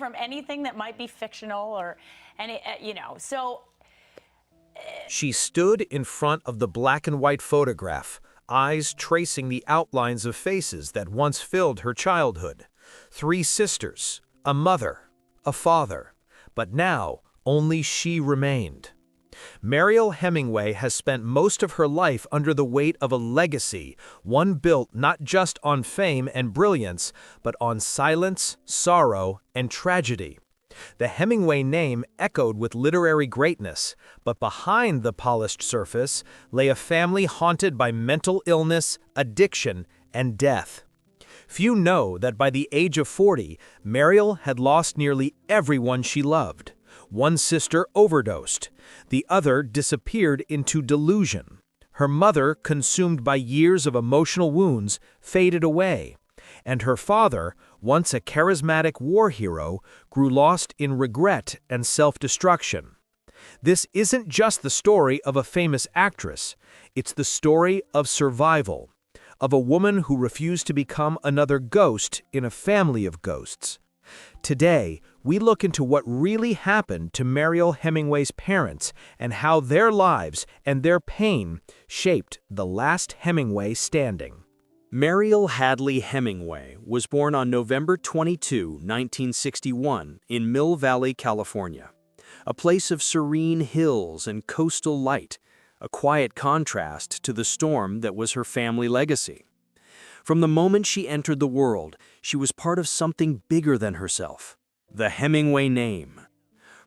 from anything that might be fictional or any, so. She stood in front of the black and white photograph, eyes tracing the outlines of faces that once filled her childhood. 3 sisters, a mother, a father, but now only she remained. Mariel Hemingway has spent most of her life under the weight of a legacy, one built not just on fame and brilliance, but on silence, sorrow, and tragedy. The Hemingway name echoed with literary greatness, but behind the polished surface lay a family haunted by mental illness, addiction, and death. Few know that by the age of 40, Mariel had lost nearly everyone she loved. One sister overdosed. The other disappeared into delusion. Her mother, consumed by years of emotional wounds, faded away. And her father, once a charismatic war hero, grew lost in regret and self-destruction. This isn't just the story of a famous actress. It's the story of survival, of a woman who refused to become another ghost in a family of ghosts. Today, we look into what really happened to Mariel Hemingway's parents and how their lives and their pain shaped the last Hemingway standing. Mariel Hadley Hemingway was born on November 22, 1961, in Mill Valley, California, a place of serene hills and coastal light, a quiet contrast to the storm that was her family legacy. From the moment she entered the world, she was part of something bigger than herself, the Hemingway name.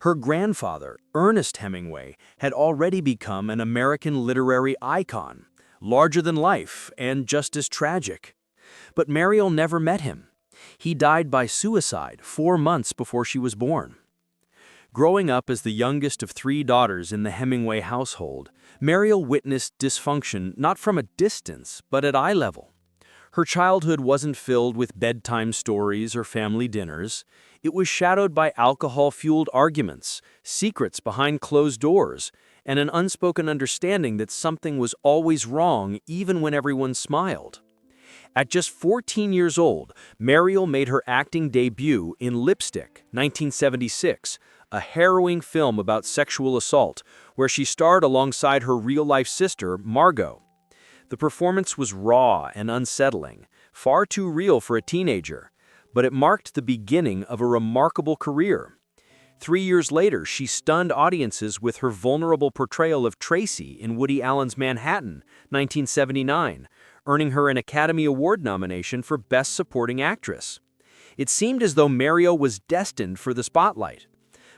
Her grandfather, Ernest Hemingway, had already become an American literary icon, larger than life and just as tragic. But Mariel never met him. He died by suicide 4 months before she was born. Growing up as the youngest of 3 daughters in the Hemingway household, Mariel witnessed dysfunction not from a distance, but at eye level. Her childhood wasn't filled with bedtime stories or family dinners. It was shadowed by alcohol-fueled arguments, secrets behind closed doors, and an unspoken understanding that something was always wrong even when everyone smiled. At just 14 years old, Mariel made her acting debut in Lipstick, 1976, a harrowing film about sexual assault, where she starred alongside her real-life sister, Margot. The performance was raw and unsettling, far too real for a teenager, but it marked the beginning of a remarkable career. 3 years later, she stunned audiences with her vulnerable portrayal of Tracy in Woody Allen's Manhattan, 1979, earning her an Academy Award nomination for Best Supporting Actress. It seemed as though Mariel was destined for the spotlight.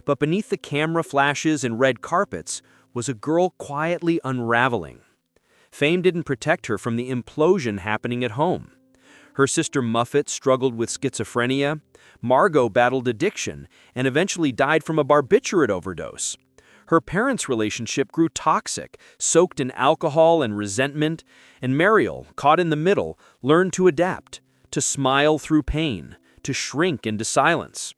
But beneath the camera flashes and red carpets was a girl quietly unraveling. Fame didn't protect her from the implosion happening at home. Her sister Muffet struggled with schizophrenia, Margot battled addiction, and eventually died from a barbiturate overdose. Her parents' relationship grew toxic, soaked in alcohol and resentment, and Mariel, caught in the middle, learned to adapt, to smile through pain, to shrink into silence.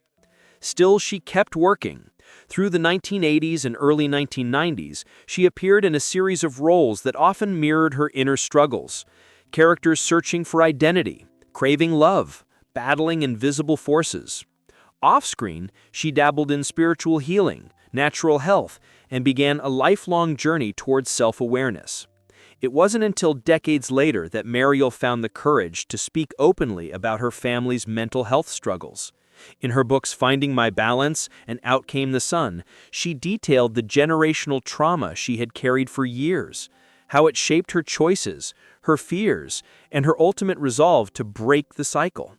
Still, she kept working. Through the 1980s and early 1990s, she appeared in a series of roles that often mirrored her inner struggles. Characters searching for identity, craving love, battling invisible forces. Off-screen, she dabbled in spiritual healing, natural health, and began a lifelong journey towards self-awareness. It wasn't until decades later that Mariel found the courage to speak openly about her family's mental health struggles. In her books Finding My Balance and Out Came the Sun, she detailed the generational trauma she had carried for years, how it shaped her choices, her fears, and her ultimate resolve to break the cycle.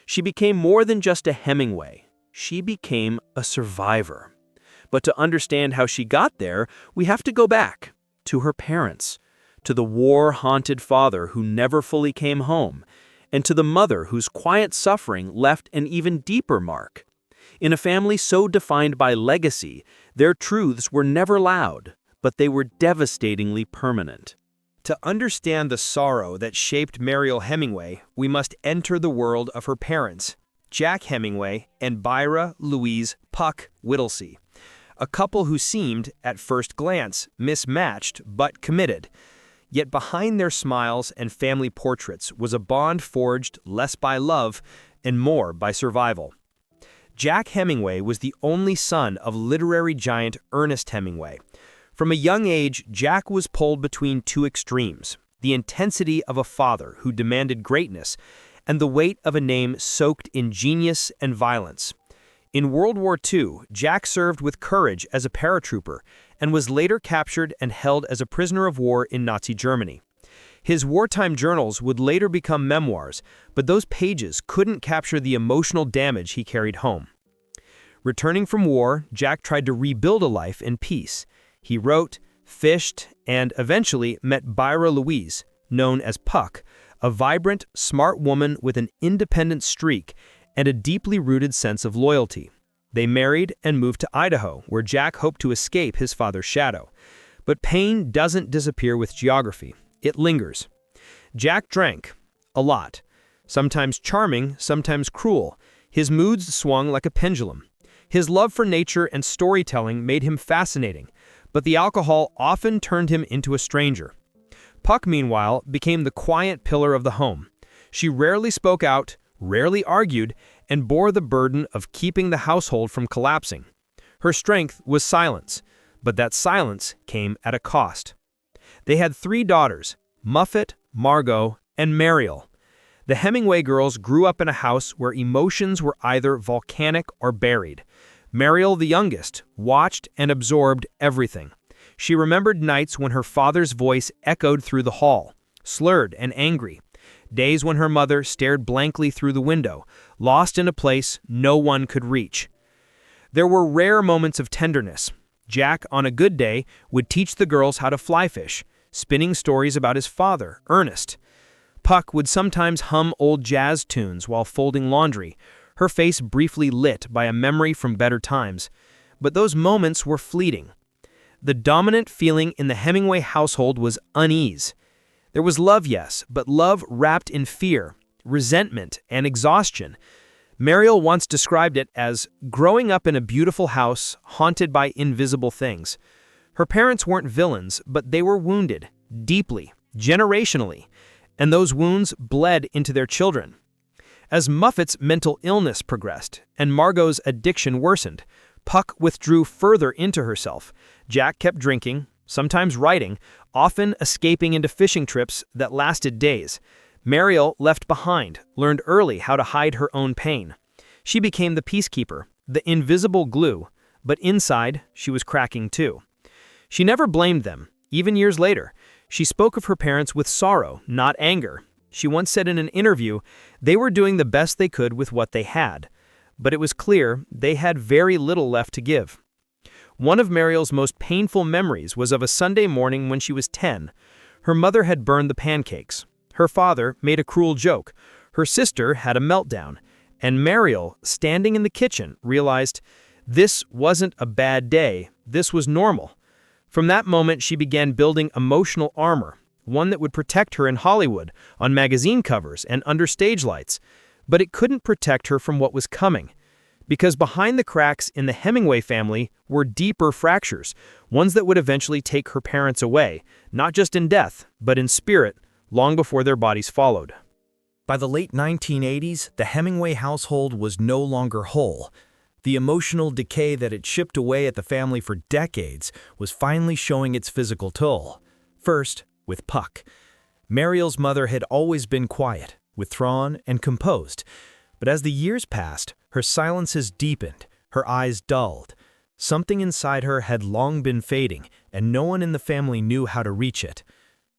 She became more than just a Hemingway. She became a survivor. But to understand how she got there, we have to go back to her parents, to the war-haunted father who never fully came home, and to the mother whose quiet suffering left an even deeper mark. In a family so defined by legacy, their truths were never loud, but they were devastatingly permanent. To understand the sorrow that shaped Mariel Hemingway, we must enter the world of her parents, Jack Hemingway and Byra Louise Puck Whittlesey, a couple who seemed, at first glance, mismatched but committed. Yet behind their smiles and family portraits was a bond forged less by love and more by survival. Jack Hemingway was the only son of literary giant Ernest Hemingway. From a young age, Jack was pulled between two extremes: the intensity of a father who demanded greatness, and the weight of a name soaked in genius and violence. In World War II, Jack served with courage as a paratrooper and was later captured and held as a prisoner of war in Nazi Germany. His wartime journals would later become memoirs, but those pages couldn't capture the emotional damage he carried home. Returning from war, Jack tried to rebuild a life in peace. He wrote, fished, and eventually met Byra Louise, known as Puck, a vibrant, smart woman with an independent streak and a deeply rooted sense of loyalty. They married and moved to Idaho, where Jack hoped to escape his father's shadow. But pain doesn't disappear with geography. It lingers. Jack drank. A lot. Sometimes charming, sometimes cruel. His moods swung like a pendulum. His love for nature and storytelling made him fascinating, but the alcohol often turned him into a stranger. Puck, meanwhile, became the quiet pillar of the home. She rarely spoke out, rarely argued, and bore the burden of keeping the household from collapsing. Her strength was silence, but that silence came at a cost. They had 3 daughters, Muffet, Margot, and Mariel. The Hemingway girls grew up in a house where emotions were either volcanic or buried. Mariel, the youngest, watched and absorbed everything. She remembered nights when her father's voice echoed through the hall, slurred and angry. Days when her mother stared blankly through the window, lost in a place no one could reach. There were rare moments of tenderness. Jack, on a good day, would teach the girls how to fly fish, spinning stories about his father, Ernest. Puck would sometimes hum old jazz tunes while folding laundry, her face briefly lit by a memory from better times. But those moments were fleeting. The dominant feeling in the Hemingway household was unease. There was love, yes, but love wrapped in fear, resentment, and exhaustion. Mariel once described it as growing up in a beautiful house haunted by invisible things. Her parents weren't villains, but they were wounded, deeply, generationally, and those wounds bled into their children. As Muffet's mental illness progressed and Margot's addiction worsened, Puck withdrew further into herself. Jack kept drinking, sometimes writing, often escaping into fishing trips that lasted days. Mariel left behind, learned early how to hide her own pain. She became the peacekeeper, the invisible glue, but inside, she was cracking too. She never blamed them, even years later. She spoke of her parents with sorrow, not anger. She once said in an interview, they were doing the best they could with what they had, but it was clear they had very little left to give. One of Mariel's most painful memories was of a Sunday morning when she was 10. Her mother had burned the pancakes. Her father made a cruel joke. Her sister had a meltdown. And Mariel, standing in the kitchen, realized this wasn't a bad day. This was normal. From that moment, she began building emotional armor, one that would protect her in Hollywood, on magazine covers and under stage lights. But it couldn't protect her from what was coming. Because behind the cracks in the Hemingway family were deeper fractures, ones that would eventually take her parents away, not just in death, but in spirit, long before their bodies followed. By the late 1980s, the Hemingway household was no longer whole. The emotional decay that had chipped away at the family for decades was finally showing its physical toll. First, with Puck. Mariel's mother had always been quiet, withdrawn, and composed. But as the years passed, her silences deepened, her eyes dulled. Something inside her had long been fading, and no one in the family knew how to reach it.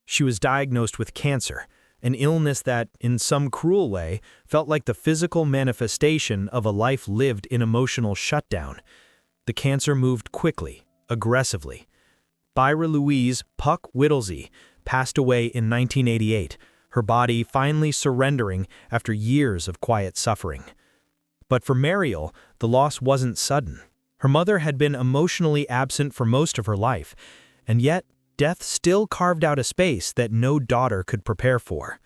She was diagnosed with cancer, an illness that, in some cruel way, felt like the physical manifestation of a life lived in emotional shutdown. The cancer moved quickly, aggressively. Byra Louise "Puck" Whittlesey passed away in 1988, her body finally surrendering after years of quiet suffering. But for Mariel, the loss wasn't sudden. Her mother had been emotionally absent for most of her life, and yet death still carved out a space that no daughter could prepare for.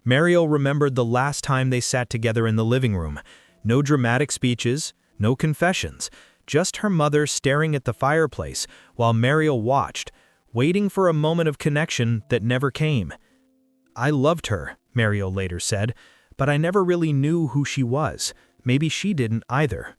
Mariel remembered the last time they sat together in the living room. No dramatic speeches, no confessions, just her mother staring at the fireplace while Mariel watched, waiting for a moment of connection that never came. "I loved her," Mariel later said, "but I never really knew who she was. maybe she didn't either.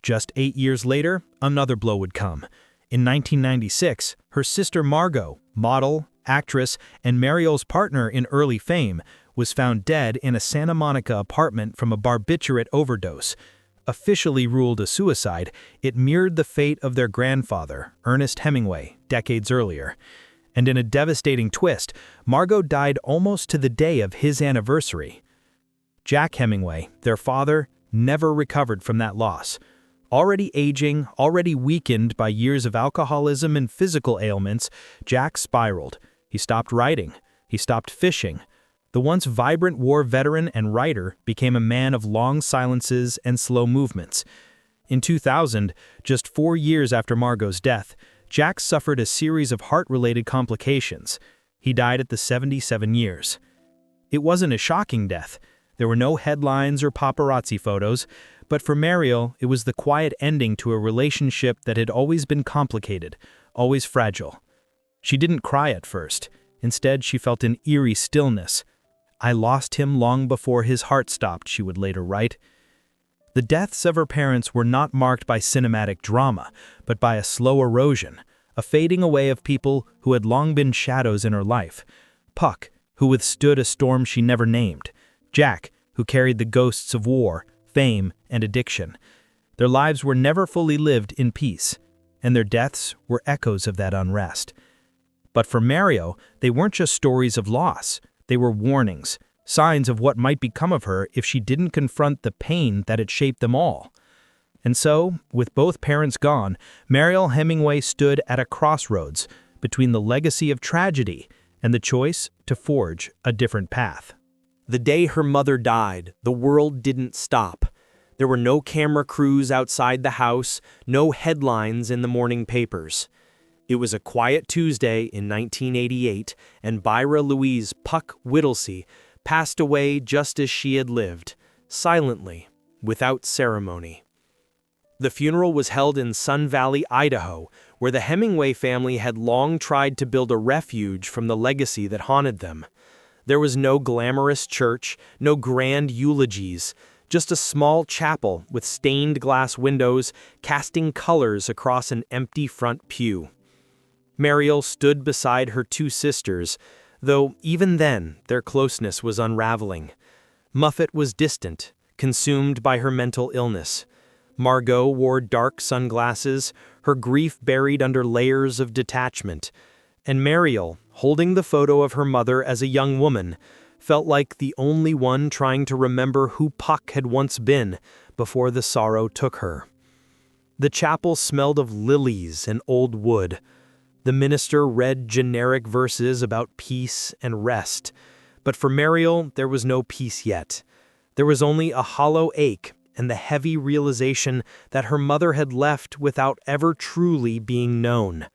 Just 8 years later, another blow would come. In 1996, her sister Margot, model, actress, and Mariel's partner in early fame, was found dead in a Santa Monica apartment from a barbiturate overdose. Officially ruled a suicide, it mirrored the fate of their grandfather, Ernest Hemingway, decades earlier. And in a devastating twist, Margot died almost to the day of his anniversary. Jack Hemingway, their father, never recovered from that loss. Already aging, already weakened by years of alcoholism and physical ailments, Jack spiraled. He stopped writing. He stopped fishing. The once vibrant war veteran and writer became a man of long silences and slow movements. In 2000, just 4 years after Margot's death, Jack suffered a series of heart-related complications. He died at the 77 years. It wasn't a shocking death. There were no headlines or paparazzi photos, but for Mariel, it was the quiet ending to a relationship that had always been complicated, always fragile. She didn't cry at first. Instead, she felt an eerie stillness. "I lost him long before his heart stopped," she would later write. The deaths of her parents were not marked by cinematic drama, but by a slow erosion, a fading away of people who had long been shadows in her life. Puck, who withstood a storm she never named. Jack, who carried the ghosts of war, fame, and addiction. Their lives were never fully lived in peace, and their deaths were echoes of that unrest. But for Mariel, they weren't just stories of loss. They were warnings, signs of what might become of her if she didn't confront the pain that had shaped them all. And so, with both parents gone, Mariel Hemingway stood at a crossroads between the legacy of tragedy and the choice to forge a different path. The day her mother died, the world didn't stop. There were no camera crews outside the house, no headlines in the morning papers. It was a quiet Tuesday in 1988, and Byra Louise "Puck" Whittlesey passed away just as she had lived, silently, without ceremony. The funeral was held in Sun Valley, Idaho, where the Hemingway family had long tried to build a refuge from the legacy that haunted them. There was no glamorous church, no grand eulogies, just a small chapel with stained glass windows casting colors across an empty front pew. Mariel stood beside her two sisters, though even then their closeness was unraveling. Muffet was distant, consumed by her mental illness. Margot wore dark sunglasses, her grief buried under layers of detachment. And Mariel, holding the photo of her mother as a young woman, felt like the only one trying to remember who Puck had once been before the sorrow took her. The chapel smelled of lilies and old wood. The minister read generic verses about peace and rest, but for Mariel there was no peace yet. There was only a hollow ache and the heavy realization that her mother had left without ever truly being known.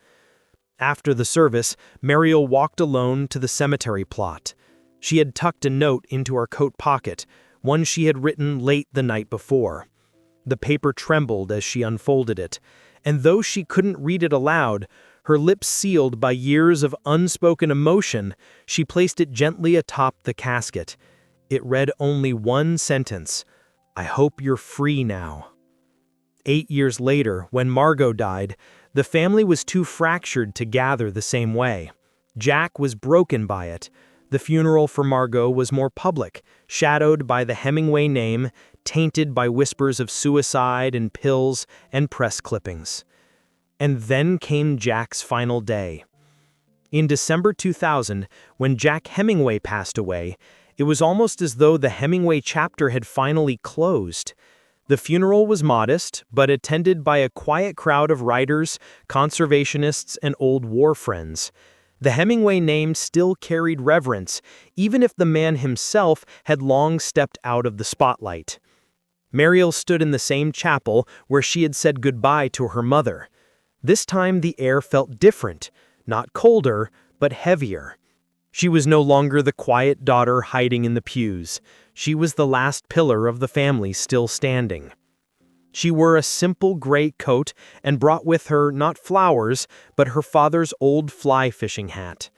After the service, Mariel walked alone to the cemetery plot. She had tucked a note into her coat pocket, one she had written late the night before. The paper trembled as she unfolded it, and though she couldn't read it aloud, her lips sealed by years of unspoken emotion, she placed it gently atop the casket. It read only one sentence: "I hope you're free now." 8 years later, when Margot died, the family was too fractured to gather the same way. Jack was broken by it. The funeral for Margot was more public, shadowed by the Hemingway name, tainted by whispers of suicide and pills and press clippings. And then came Jack's final day. In December 2000, when Jack Hemingway passed away, it was almost as though the Hemingway chapter had finally closed. The funeral was modest, but attended by a quiet crowd of writers, conservationists, and old war friends. The Hemingway name still carried reverence, even if the man himself had long stepped out of the spotlight. Mariel stood in the same chapel where she had said goodbye to her mother. This time the air felt different, not colder, but heavier. She was no longer the quiet daughter hiding in the pews. She was the last pillar of the family still standing. She wore a simple gray coat and brought with her not flowers, but her father's old fly fishing hat.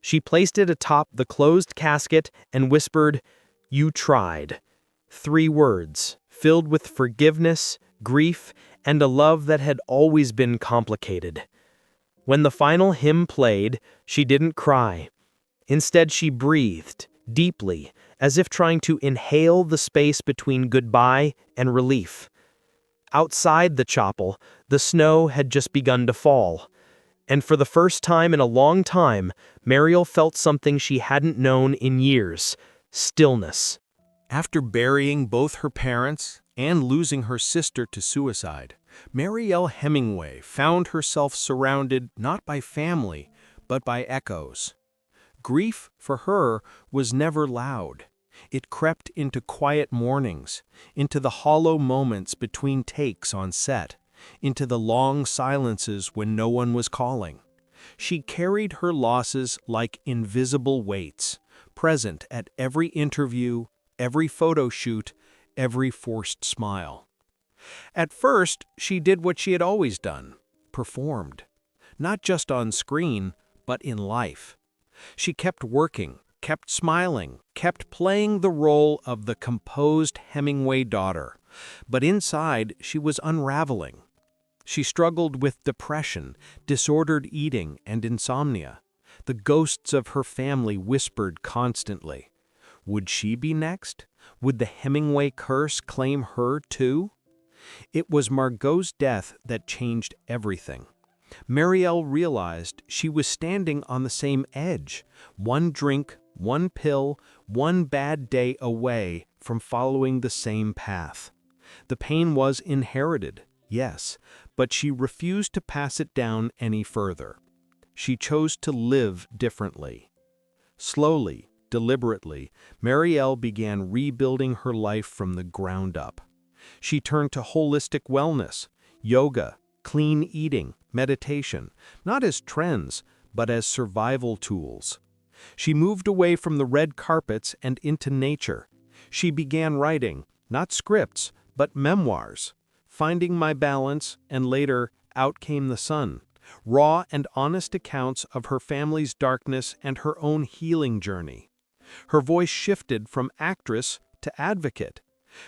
She placed it atop the closed casket and whispered, "You tried." 3 words, filled with forgiveness, grief, and a love that had always been complicated. When the final hymn played, she didn't cry. Instead, she breathed, deeply, as if trying to inhale the space between goodbye and relief. Outside the chapel, the snow had just begun to fall, and for the first time in a long time, Mariel felt something she hadn't known in years: stillness. After burying both her parents and losing her sister to suicide, Mariel Hemingway found herself surrounded not by family, but by echoes. Grief, for her, was never loud. It crept into quiet mornings, into the hollow moments between takes on set, into the long silences when no one was calling. She carried her losses like invisible weights, present at every interview, every photo shoot, every forced smile. At first, she did what she had always done: performed. Not just on screen, but in life. She kept working, kept smiling, kept playing the role of the composed Hemingway daughter. But inside, she was unraveling. She struggled with depression, disordered eating, and insomnia. The ghosts of her family whispered constantly. Would she be next? Would the Hemingway curse claim her too? It was Margot's death that changed everything. Mariel realized she was standing on the same edge, one drink, one pill, one bad day away from following the same path. The pain was inherited, yes, but she refused to pass it down any further. She chose to live differently. Slowly, deliberately, Mariel began rebuilding her life from the ground up. She turned to holistic wellness, yoga, clean eating, meditation, not as trends, but as survival tools. She moved away from the red carpets and into nature. She began writing, not scripts, but memoirs. Finding My Balance, and later, Out Came the Sun. Raw and honest accounts of her family's darkness and her own healing journey. Her voice shifted from actress to advocate.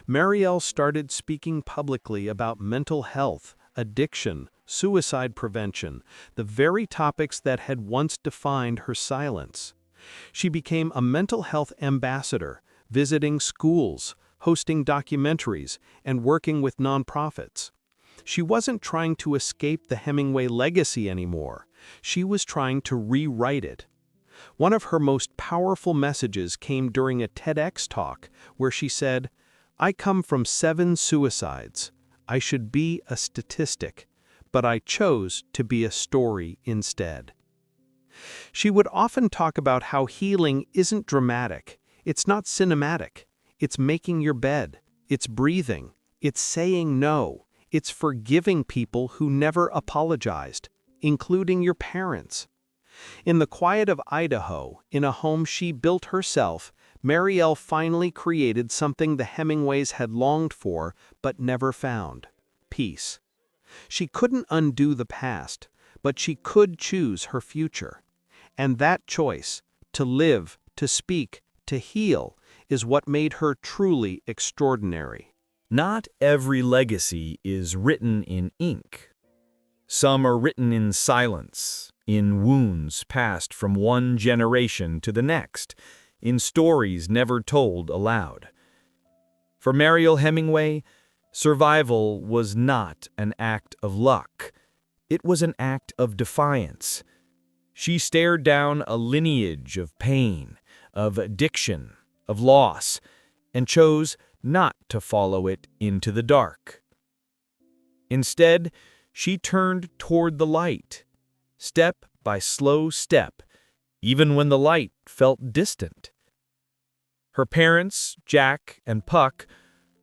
Mariel started speaking publicly about mental health, addiction, suicide prevention, the very topics that had once defined her silence. She became a mental health ambassador, visiting schools, hosting documentaries, and working with nonprofits. She wasn't trying to escape the Hemingway legacy anymore. She was trying to rewrite it. One of her most powerful messages came during a TEDx talk where she said, "I come from 7 suicides. I should be a statistic, but I chose to be a story instead." She would often talk about how healing isn't dramatic, it's not cinematic, it's making your bed, it's breathing, it's saying no, it's forgiving people who never apologized, including your parents. In the quiet of Idaho, in a home she built herself, Mariel finally created something the Hemingways had longed for but never found: peace. She couldn't undo the past, but she could choose her future. And that choice, to live, to speak, to heal, is what made her truly extraordinary. Not every legacy is written in ink. Some are written in silence, in wounds passed from one generation to the next, in stories never told aloud. For Mariel Hemingway, survival was not an act of luck. It was an act of defiance. She stared down a lineage of pain, of addiction, of loss, and chose not to follow it into the dark. Instead, she turned toward the light, step by slow step, even when the light felt distant. Her parents, Jack and Puck,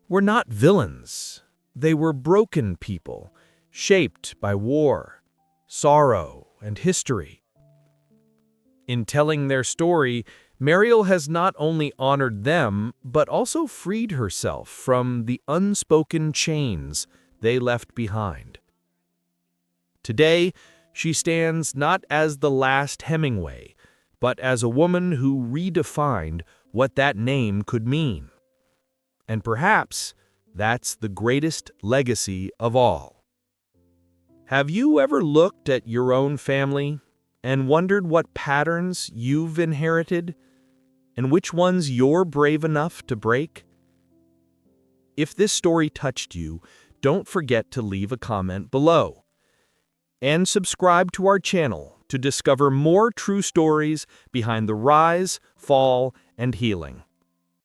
were not villains. They were broken people, shaped by war, sorrow, and history. In telling their story, Mariel has not only honored them, but also freed herself from the unspoken chains they left behind. Today, she stands not as the last Hemingway, but as a woman who redefined what that name could mean. And perhaps That's the greatest legacy of all. Have you ever looked at your own family and wondered what patterns you've inherited and which ones you're brave enough to break? If this story touched you, don't forget to leave a comment below. And subscribe to our channel to discover more true stories behind the rise, fall, and healing.